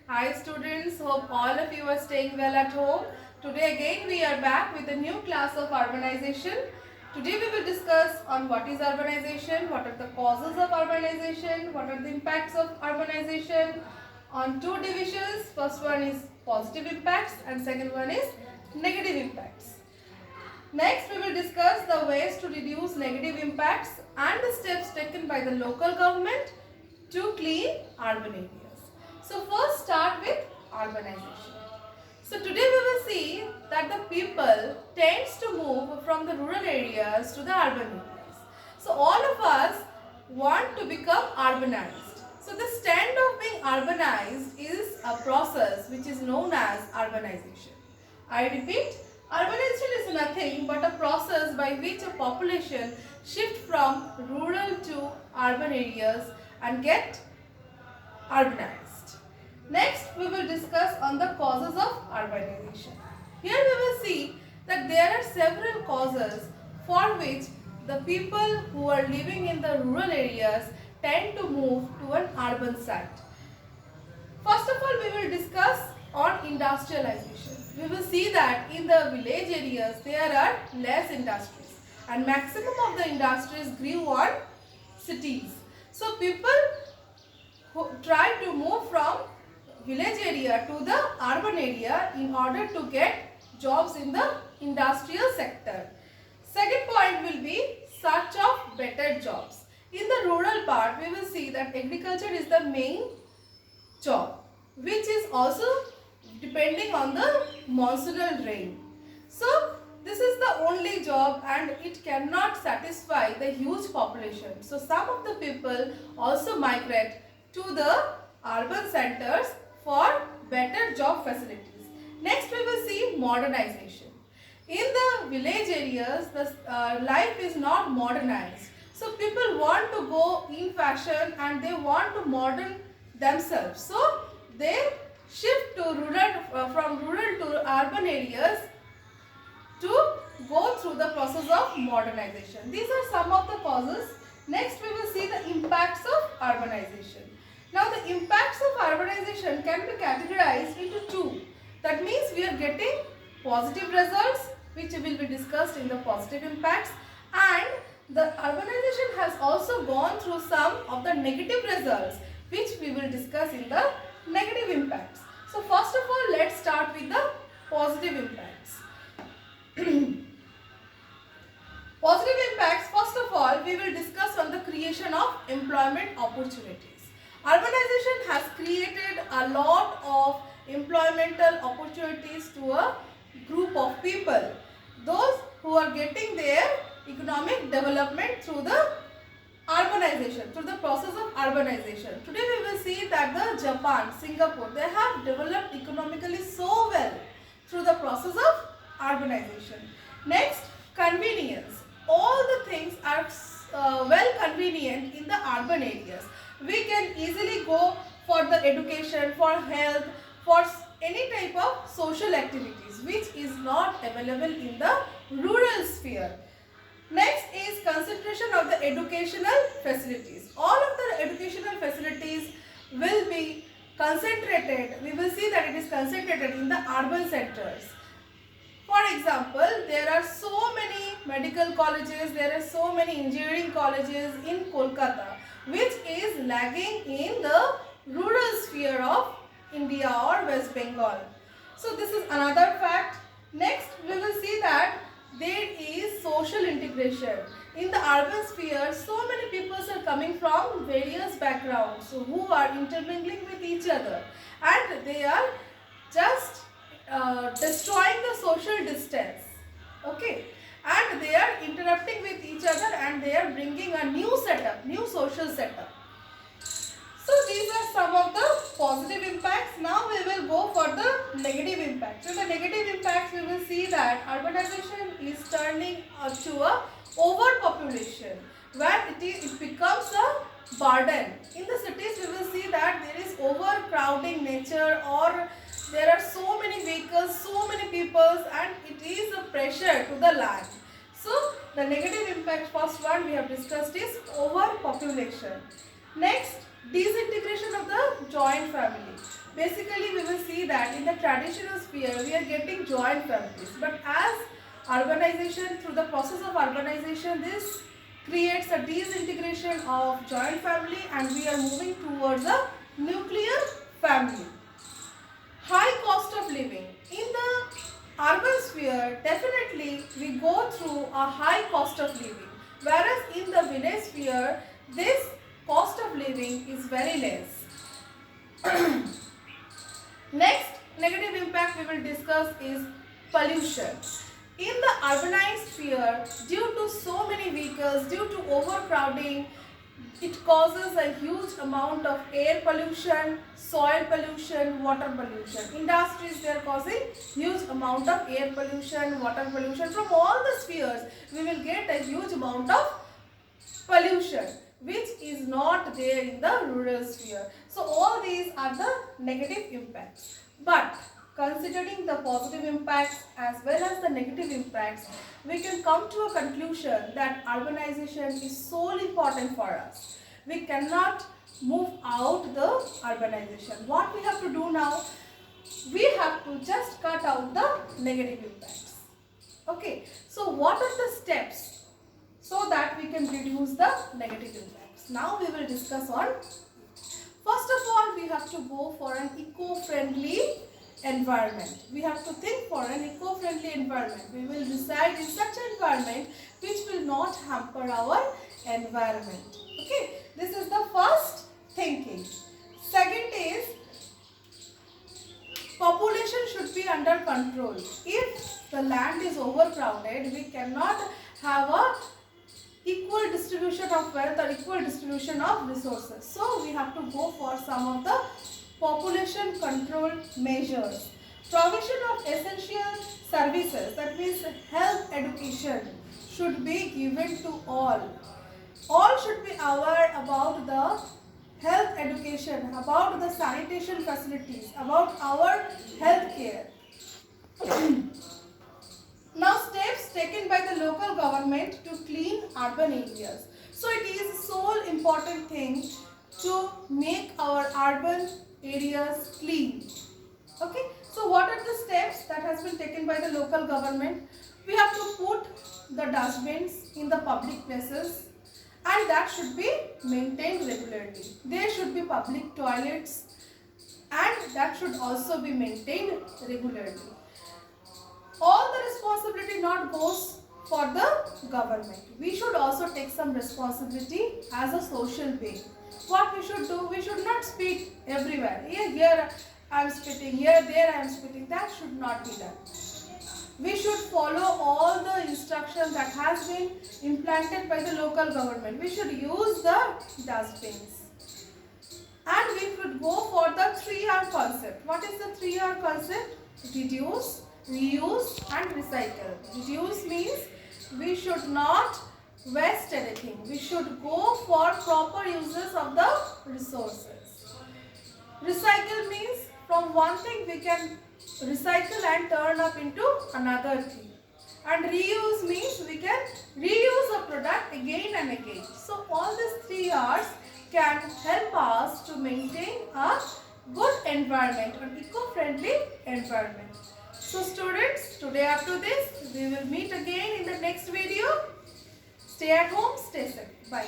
Hi students, hope all of you are staying well at home. Today again we are back with a new class of urbanization. Today we will discuss on what is urbanization, what are the causes of urbanization, what are the impacts of urbanization on two divisions. First one is positive impacts and second one is negative impacts. Next, we will discuss the ways to reduce negative impacts and the steps taken by the local government to clean urban areas. So, first start with urbanization. So, today we will see that the people tends to move from the rural areas to the urban areas. So, all of us want to become urbanized. So, the stand of being urbanized is a process which is known as urbanization. I repeat, urbanization is nothing but a process by which a population shift from rural to urban areas and get urbanized. Next, we will discuss on the causes of urbanization. Here we will see that there are several causes for which the people who are living in the rural areas tend to move to an urban site. First of all, we will discuss on industrialization. We will see that in the village areas there are less industries and maximum of the industries grew on cities. So people who try to move from village area to the urban area in order to get jobs in the industrial sector. Second point will be search of better jobs. In the rural part, we will see that agriculture is the main job, which is also depending on the monsoonal rain. So this is the only job and it cannot satisfy the huge population. So some of the people also migrate to the urban centers for better job facilities. Next we will see modernization. In the village areas, the life is not modernized. So people want to go in fashion and they want to modern themselves. So they shift to from rural to urban areas to go through the process of modernization. These are some of the causes. Next we will see the impacts of urbanization. Now the impacts of urbanization can be categorized into two. That means we are getting positive results which will be discussed in the positive impacts, and the urbanization has also gone through some of the negative results which we will discuss in the negative impacts. So first of all, let's start with the positive impacts. Positive impacts, first of all, we will discuss on the creation of employment opportunities. Urbanization has created a lot of employmental opportunities to a group of people. Those who are getting their economic development through the urbanization, through the process of urbanization. Today we will see that the Japan, Singapore, they have developed economically so well through the process of urbanization. Next, convenience. All the things are well convenient in the urban areas. We can easily go for the education, for health, for any type of social activities which is not available in the rural sphere. Next is concentration of the educational facilities. All of the educational facilities will be concentrated. We will see that it is concentrated in the urban centers. For example, there are so many medical colleges, there are so many engineering colleges in Kolkata, which is lagging in the rural sphere of India or West Bengal. So this is another fact. Next, we will see that there is social integration. In the urban sphere, so many people are coming from various backgrounds who are intermingling with each other, and they are just destroying the social distance. Okay, and they are interrupting with each other and they are bringing a new setup, new social setup. So these are some of the positive impacts. Now we will go for the negative impacts. So the negative impacts, we will see that urbanization is turning to a overpopulation, where it becomes a burden. In the cities we will see that there is overcrowding nature, or there are so many vehicles, so many people, and it is a pressure to the land. So the negative impact, first one we have discussed, is overpopulation. Next, disintegration of the joint family. Basically see that in the traditional sphere we are getting joint families, but as urbanization, through the process of urbanization, this creates a disintegration of joint family and we are moving towards a nuclear family. High cost of living. In the urban sphere, definitely we go through a high cost of living, whereas in the village sphere, this cost of living is very less. Next negative impact we will discuss is pollution. In the urbanized sphere, due to so many vehicles, due to overcrowding, it causes a huge amount of air pollution, soil pollution, water pollution. Industries, they are causing huge amount of air pollution, water pollution. From all the spheres, we will get a huge amount of pollution, which is not there in the rural sphere. So all these are the negative impacts. But considering the positive impacts as well as the negative impacts, we can come to a conclusion that urbanization is so important for us. We cannot move out the urbanization. What we have to do now? We have to just cut out the negative impacts. Okay, so what are the steps so that we can reduce the negative impacts? Now we will discuss on. First of all, we have to go for an eco-friendly environment. We have to think for an eco-friendly environment. We will reside in such an environment which will not hamper our environment. Okay, this is the first thinking. Second is, population should be under control. If the land is overcrowded, we cannot have a equal distribution of wealth or equal distribution of resources. So we have to go for some of the population control measures. Provision of essential services, that means health education, should be given to all. All should be aware about the health education, about the sanitation facilities, about our health care. Now steps taken by the local government to clean urban areas. So it is sole important thing to make our urban areas clean. Okay, so what are the steps that has been taken by the local government? We have to put the dustbins in the public places and that should be maintained regularly. There should be public toilets and that should also be maintained regularly. All the responsibility not goes for the government. We should also take some responsibility as a social being. What we should do? We should not spit everywhere. Here I am spitting, here, there I am spitting. That should not be done. We should follow all the instructions that has been implanted by the local government. We should use the dustbins. And we should go for the 3R concept. What is the 3R concept? Reduce, reuse and recycle. Reduce means we should not waste anything. We should go for proper uses of the resources. Recycle means from one thing we can recycle and turn up into another thing. And reuse means we can reuse a product again and again. So all these 3 R's can help us to maintain a good environment, an eco-friendly environment. So students, today after this, we will meet again in the next video. Stay at home, stay safe. Bye.